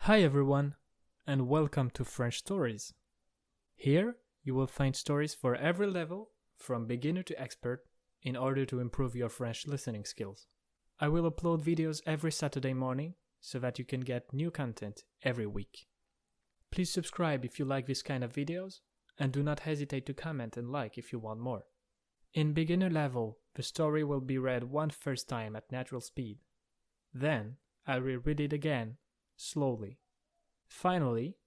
Hi everyone, and welcome to French Stories. Here, you will find stories for every level, from beginner to expert, in order to improve your French listening skills. I will upload videos every Saturday morning so that you can get new content every week. Please subscribe if you like this kind of videos, and do not hesitate to comment and like if you want more. In beginner level, the story will be read one first time at natural speed. Then, I will read it again, slowly. Finally,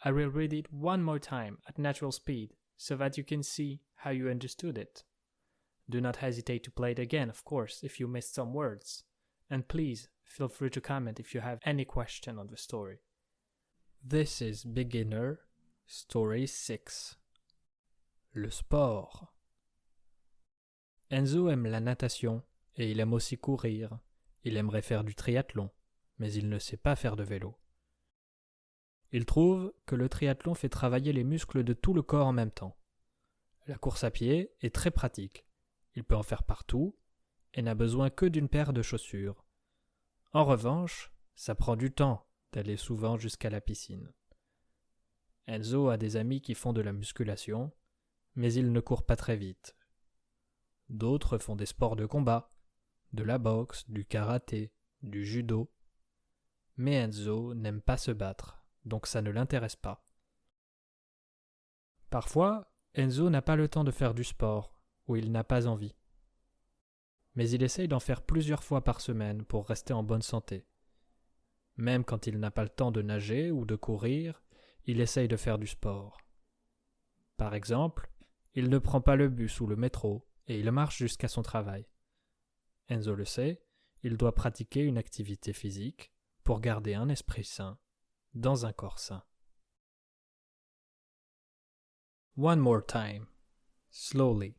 I will read it one more time at natural speed so that you can see how you understood it. Do not hesitate to play it again, of course, if you missed some words. And please, feel free to comment if you have any question on the story. This is Beginner Story 6. Le sport. Enzo aime la natation et il aime aussi courir. Il aimerait faire du triathlon, mais il ne sait pas faire de vélo. Il trouve que le triathlon fait travailler les muscles de tout le corps en même temps. La course à pied est très pratique. Il peut en faire partout et n'a besoin que d'une paire de chaussures. En revanche, ça prend du temps d'aller souvent jusqu'à la piscine. Enzo a des amis qui font de la musculation, mais ils ne courent pas très vite. D'autres font des sports de combat, de la boxe, du karaté, du judo. Mais Enzo n'aime pas se battre, donc ça ne l'intéresse pas. Parfois, Enzo n'a pas le temps de faire du sport, ou il n'a pas envie. Mais il essaye d'en faire plusieurs fois par semaine pour rester en bonne santé. Même quand il n'a pas le temps de nager ou de courir, il essaye de faire du sport. Par exemple, il ne prend pas le bus ou le métro et il marche jusqu'à son travail. Enzo le sait, il doit pratiquer une activité physique pour garder un esprit sain dans un corps sain. One more time, slowly.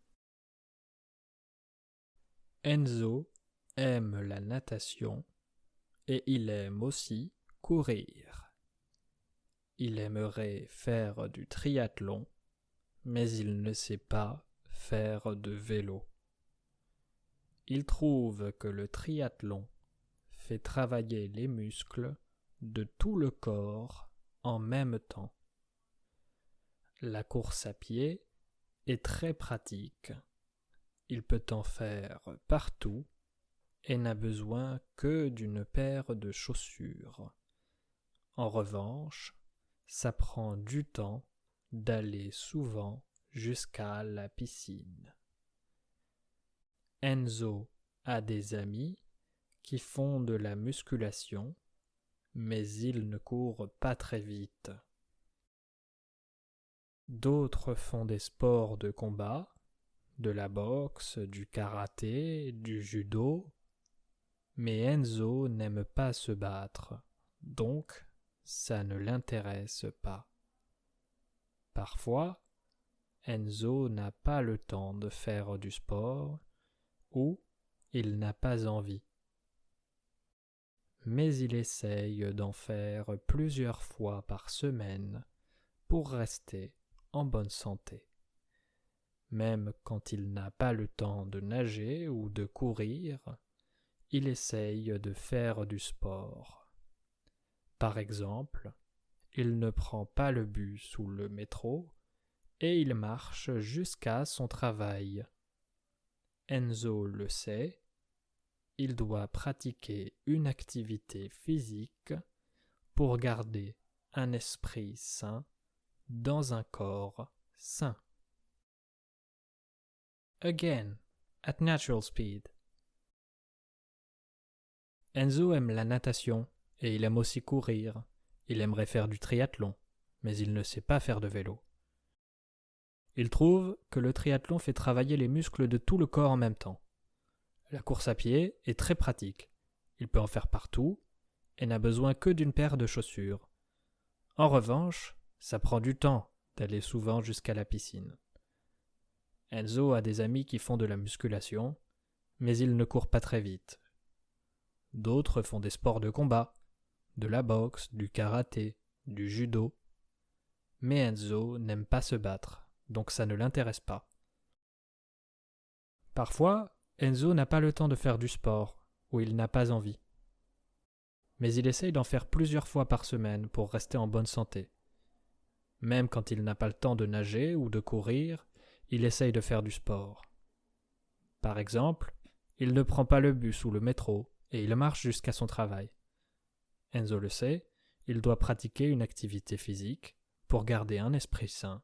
Enzo aime la natation et il aime aussi courir. Il aimerait faire du triathlon, mais il ne sait pas faire de vélo. Il trouve que le triathlon fait travailler les muscles de tout le corps en même temps. La course à pied est très pratique. Il peut en faire partout et n'a besoin que d'une paire de chaussures. En revanche, ça prend du temps d'aller souvent jusqu'à la piscine. Enzo a des amis qui font de la musculation, mais ils ne courent pas très vite. D'autres font des sports de combat, de la boxe, du karaté, du judo, mais Enzo n'aime pas se battre, donc ça ne l'intéresse pas. Parfois, Enzo n'a pas le temps de faire du sport ou il n'a pas envie. Mais il essaye d'en faire plusieurs fois par semaine pour rester en bonne santé. Même quand il n'a pas le temps de nager ou de courir, il essaye de faire du sport. Par exemple, il ne prend pas le bus ou le métro et il marche jusqu'à son travail. Enzo le sait, il doit pratiquer une activité physique pour garder un esprit sain dans un corps sain. Again, at natural speed. Enzo aime la natation et il aime aussi courir. Il aimerait faire du triathlon, mais il ne sait pas faire de vélo. Il trouve que le triathlon fait travailler les muscles de tout le corps en même temps. La course à pied est très pratique. Il peut en faire partout et n'a besoin que d'une paire de chaussures. En revanche, ça prend du temps d'aller souvent jusqu'à la piscine. Enzo a des amis qui font de la musculation, mais ils ne courent pas très vite. D'autres font des sports de combat, de la boxe, du karaté, du judo. Mais Enzo n'aime pas se battre, donc ça ne l'intéresse pas. Parfois, Enzo n'a pas le temps de faire du sport, ou il n'a pas envie. mais il essaye d'en faire plusieurs fois par semaine pour rester en bonne santé. Même quand il n'a pas le temps de nager ou de courir, il essaye de faire du sport. Par exemple, il ne prend pas le bus ou le métro et il marche jusqu'à son travail. Enzo le sait, il doit pratiquer une activité physique pour garder un esprit sain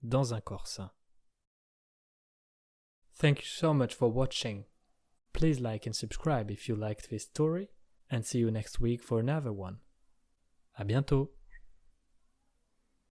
dans un corps sain. Thank you so much for watching. Please like and subscribe if you liked this story and see you next week for another one. À bientôt.